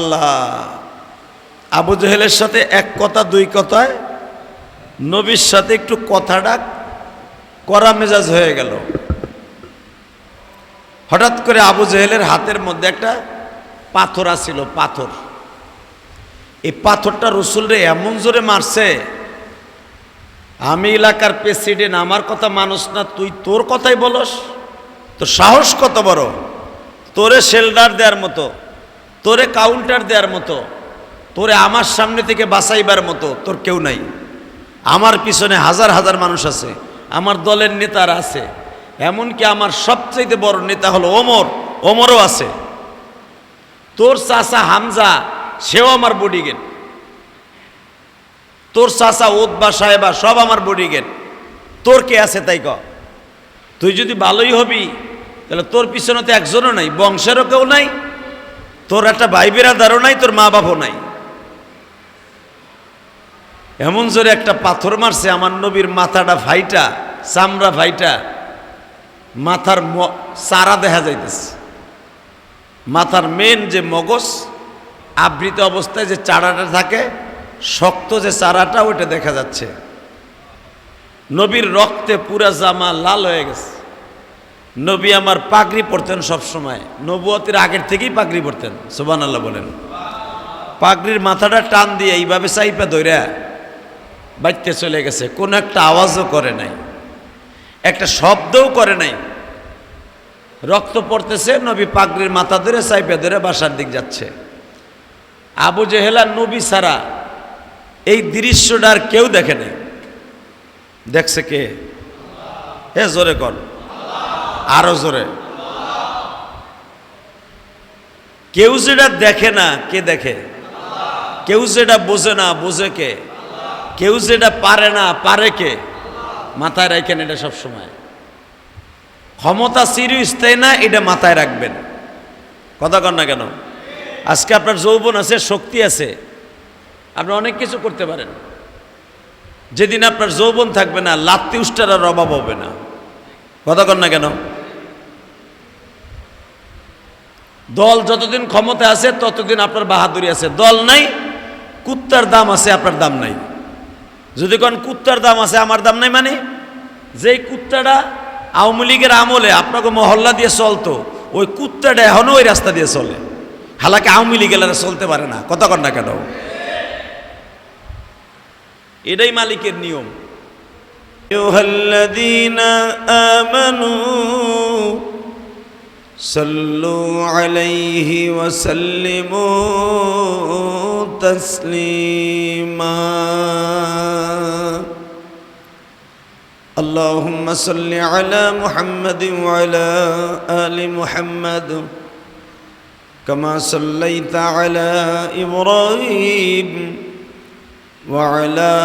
আল্লাহ, আবু জেহেলের সাথে এক কথা দুই কথায় নবীর সাথে একটু কথাটা কড়া মেজাজ হয়ে গেল। হঠাৎ করে আবু জেহেলের হাতের মধ্যে একটা পাথর আসছিল, পাথর। এই পাথরটা রসুলরে এমন জোরে মারছে, আমি এলাকার প্রেসিডেন্ট, আমার কথা মানুষ না, তুই তোর কথাই বলস? তোর সাহস কত বড়, তোরে শেল্ডার দেওয়ার মতো, তোরে কাউন্টার দেওয়ার মতো, তোরে আমার সামনে থেকে বাঁচাইবার মতো তোর কেউ নাই। আমার পিছনে হাজার হাজার মানুষ আছে, আমার দলের নেতারা আছে, এমনকি আমার সবচেয়ে বড় নেতা হলো ওমর, ওমরও আছে। তোর চাচা হামজা, সেও আমার বডিগার্ড। তোর চাচা উতবা সাহেবা সব আমার বডিগার্ড। তোর কে আছে তাই ক? তুই যদি ভালোই হবি তাহলে তোর পিছনে তো একজনও নাই, বংশেরও কেউ নাই, তোর একটা ভাই বেরাদারও নাই, তোর মা বাপও নাই। এমন জোরে একটা পাথর মারছে, আমার নবীর মাথাটা ফাইটা, চামড়া ফাইটা, মাথার চারা দেখা যাইতেছে। মাথার মেন যে মগজ আবৃত অবস্থায় যে চারাটা থাকে, শক্ত যে চারাটা, ওইটা দেখা যাচ্ছে। নবীর রক্তে পুরা জামা লাল হয়ে গেছে। নবী আমার পাগড়ি পরতেন সব সময়, নবুয়তের আগের থেকেই পাগড়ি পরতেন। সুবহানাল্লাহ বলেন। পাগড়ির মাথাটা টান দিয়ে এইভাবে চাইপা ধইরা বাইতে চলে গেছে, কোনো একটা আওয়াজও করে নাই, একটা শব্দও করে নাই। রক্ত পড়তেছে, নবী পাগড়ির মাথা ধরে চাইপা ধরে বাসার দিক যাচ্ছে। আবু জেহেল আর নবী ছাড়া এই দৃশ্যটা আর কেউ দেখে নাই। দেখছে কে? হে জোরে কর, আরো জোরে। কেউ যেটা দেখে না, কে দেখে? কেউ যেটা বোঝে না, বোঝে কে? কেউ যেটা পারে না, পারে কে? মাথায় রাখেন এটা সব সময়। ক্ষমতা চিরস্থায়ী না, এটা মাথায় রাখবেন। কথা কর না কেন? আজকে আপনার যৌবন আছে, শক্তি আছে, আপনি অনেক কিছু করতে পারেন। যেদিন আপনার যৌবন থাকবে না, লাত্তি উষ্টার অভাব হবে না। কথা কর না কেন? দল যতদিন ক্ষমতা আছে ততদিন আপনার বাহাদুরি আছে। দল নাই, কুত্তার দাম আছে, আপনার দাম নাই। যদি কোন কুত্তার দাম আছে আমার দাম নাই, মানে যেই কুত্তাটা আওয়ামী লীগের আমলে আপনাকে মহল্লা দিয়ে চলতো, ওই কুত্তাটা এখনো ওই রাস্তা দিয়ে চলে। হালাকি আওয়ামী লীগের চলতে পারে না। কথা কর না কেন? এটাই মালিকের নিয়ম। আইয়ুহাল্লাযীনা আমানু সাল্লু আলাইহি ওয়া সাল্লিমু তাসলিমা। আল্লাহুম্মা সাল্লি আলা মুহাম্মাদিন ওয়া আলা আলি মুহাম্মাদ কামা সাল্লাইতা আলা ইব্রাহিম وعلى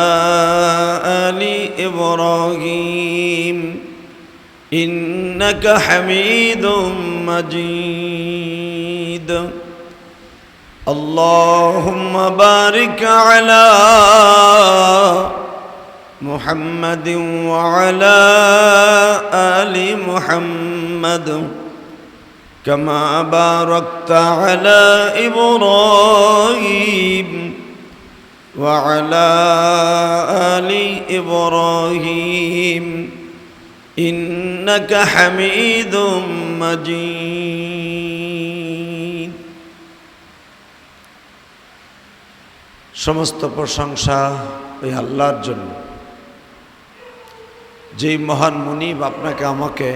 آل إبراهيم إنك حميد مجيد. اللهم بارك على محمد وعلى آل محمد كما باركت على إبراهيم وعلى آل إبراهيم إنك حميد مجيد. সমস্ত প্রশংসা ওই আল্লাহর জন্য, যেই মহান মুনিব আপনাকে আমাকে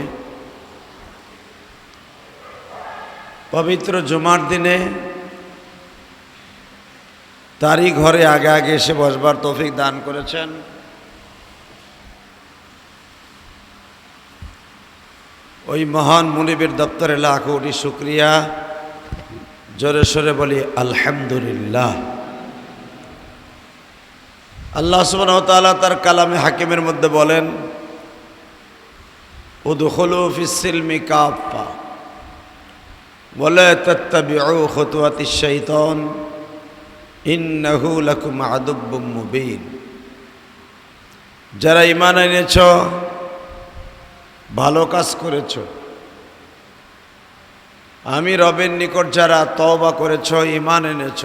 পবিত্র জুমার দিনে তারই ঘরে আগে আগে এসে বসবার তৌফিক দান করেছেন। ওই মহান মুনিবের দপ্তরে লাখ কোটি শুকরিয়া। জোরে সোরে বলি আলহামদুলিল্লাহ। আল্লাহ সুবহানাহু ওয়া তাআলা তার কালামে হাকিমের মধ্যে বলেন, উদখুলু ফিস সিলমি কাফা ওয়া লা তাত্তাবিউ খুতুওয়াতিশ শাইতান ইন্নাহু লাকুম আদুব্বুম মুবিন। যারা ঈমান এনেছ, ভালো কাজ করেছ, আমি রবের নিকট যারা তওবা করেছ, ঈমান এনেছ,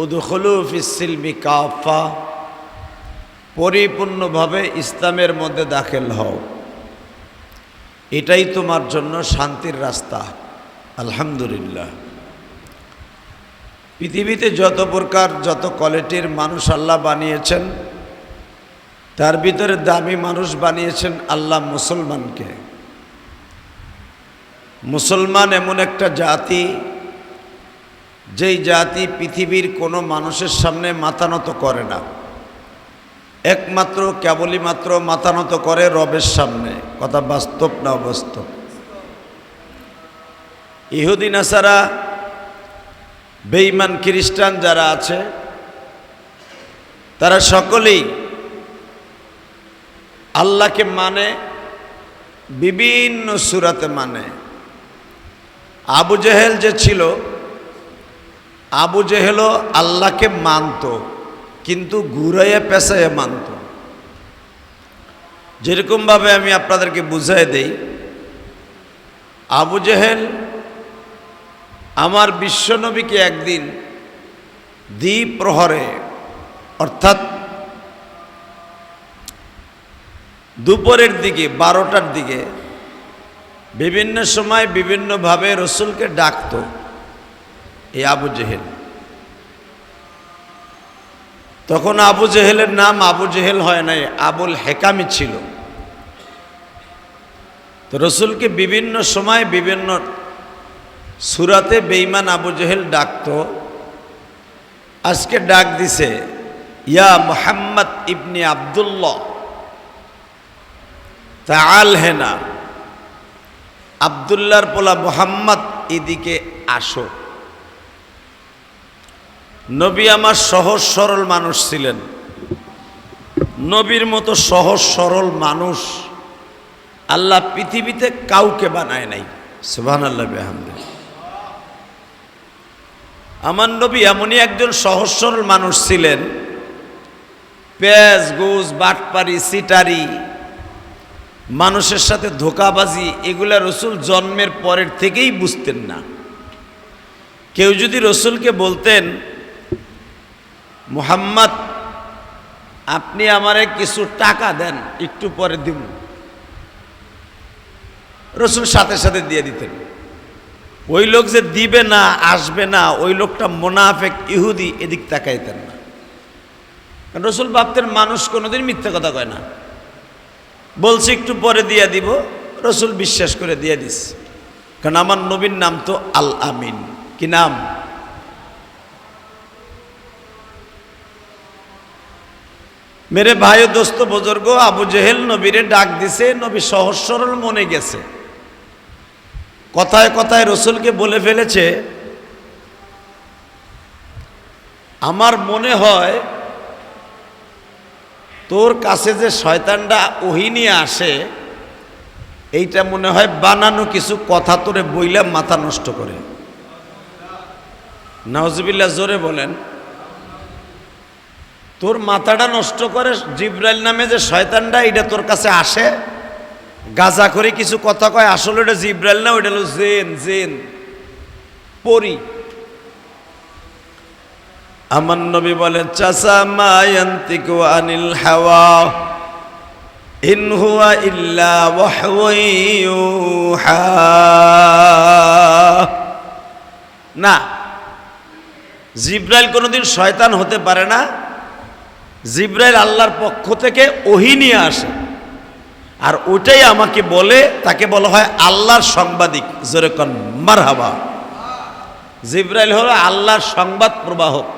উদখুলু ফিস-সিলমি কাফা, পরিপূর্ণভাবে ইসলামের মধ্যে দাখিল হও, এটাই তোমার জন্য শান্তির রাস্তা। আলহামদুলিল্লাহ। পৃথিবীতে যত প্রকার যত কোয়ালিটির মানুষ আল্লাহ বানিয়েছেন, তার ভিতরে দামি মানুষ বানিয়েছেন আল্লাহ মুসলমানকে। মুসলমান এমন একটা জাতি, যেই জাতি পৃথিবীর কোনো মানুষের সামনে মাথা নত করে না, একমাত্র কেবলই মাত্র মাথা নত করে রবের সামনে। কথা বাস্তব না অবাস্তব? ইহুদি নাসারা, বেঈমান খ্রিস্টান যারা আছে, তারা সকলেই আল্লাহকে মানে, বিভিন্ন সূরাতে মানে। আবু জেহেল যে ছিল, আবু জেহেলও আল্লাহকে মানত, কিন্তু ঘুরাইয়া পেঁচাইয়া মানত। যেরকমভাবে আমি আপনাদেরকে বুঝাই দেই, আবু জেহেল আমার বিশ্বনবীকে একদিন দ্বিপ্রহরে, অর্থাৎ দুপুরের দিকে 12টার দিকে, বিভিন্ন সময় বিভিন্নভাবে রসুলকে ডাকত এই আবু জেহেল। তখন আবু জেহেলের নাম আবু জেহেল হয় নাই, আবুল হেকামি ছিল। তো রসুলকে বিভিন্ন সময় বিভিন্ন সূরাতে বেঈমান আবু জেহেল ডাকত। আজকে ডাক দিছে, ইয়া মুহাম্মদ ইবনে আব্দুল্লাহ তাআল হেনা, আব্দুল্লাহর পোলা মুহাম্মদ এদিকে আসো। নবী আমার সহজ সরল মানুষ ছিলেন। নবীর মতো সহজ সরল মানুষ আল্লাহ পৃথিবীতে কাউকে বানায় নাই। সুবহানাল্লাহ বিহামদিহি। আমার নবী এমনই একজন সহজ সরল মানুষ ছিলেন, পেঁয়াজ গোজ বাটপারি সিটারি মানুষের সাথে ধোঁকাবাজি এগুলা রসুল জন্মের পরের থেকেই বুঝতেন না। কেউ যদি রসুলকে বলতেন, মুহাম্মদ আপনি আমারে কিছু টাকা দেন, একটু পরে দিব, রসুল সাথে সাথে দিয়ে দিতেন। ওই লোক যে দিবে না আসবে না, ওই লোকটা মুনাফিক ইহুদি, এদিক তাকাইতেন না। রসুল ভাবতেন মানুষ কোনোদিন মিথ্যা কথা কয় না, বলছি একটু পরে দিয়ে দিব, রসুল বিশ্বাস করে দিয়ে দিস। কারণ আমার নবীর নাম তো আল আমিন। কি নাম? মেরে ভাই ও দোস্ত বুজুর্গ, আবু জেহেল নবীরে ডাক দিছে, নবী সহজ সরল মনে গেছে, কথায় কথায় রসুলকে বলে ফেলেছে, আমার মনে হয় তোর কাছে যে শয়তানটা ওহী নিয়ে আসে, এইটা মনে হয় বানানো কিছু কথা তোরে বইলা মাথা নষ্ট করে। নাউজুবিল্লাহ, জোরে বলেন। তোর মাথাটা নষ্ট করে জিব্রাইল নামে যে শয়তানটা, এটা তোর কাছে আসে, গাজা করে কিছু কথা কয়, আসলে ওটা জিব্রাইল না, ওইটা হলো জিন, জিন পরি। আমার নবী বলেন, চাচা মা ইয়ান্তিকু আনিল হাওয়া ইন হুয়া ইল্লা ওয়াহয়ুন ইউহা। না, জিব্রাইল কোনোদিন শয়তান হতে পারে না। জিব্রাইল আল্লাহর পক্ষ থেকে ওহী নিয়ে আসে, আর ওটাই আমাকে বলে, তাকে বলা হয় আল্লাহর সাংবাদিক। জোরে কোন মারহাবা। জিব্রাইল হলো আল্লাহর সংবাদ প্রবাহক।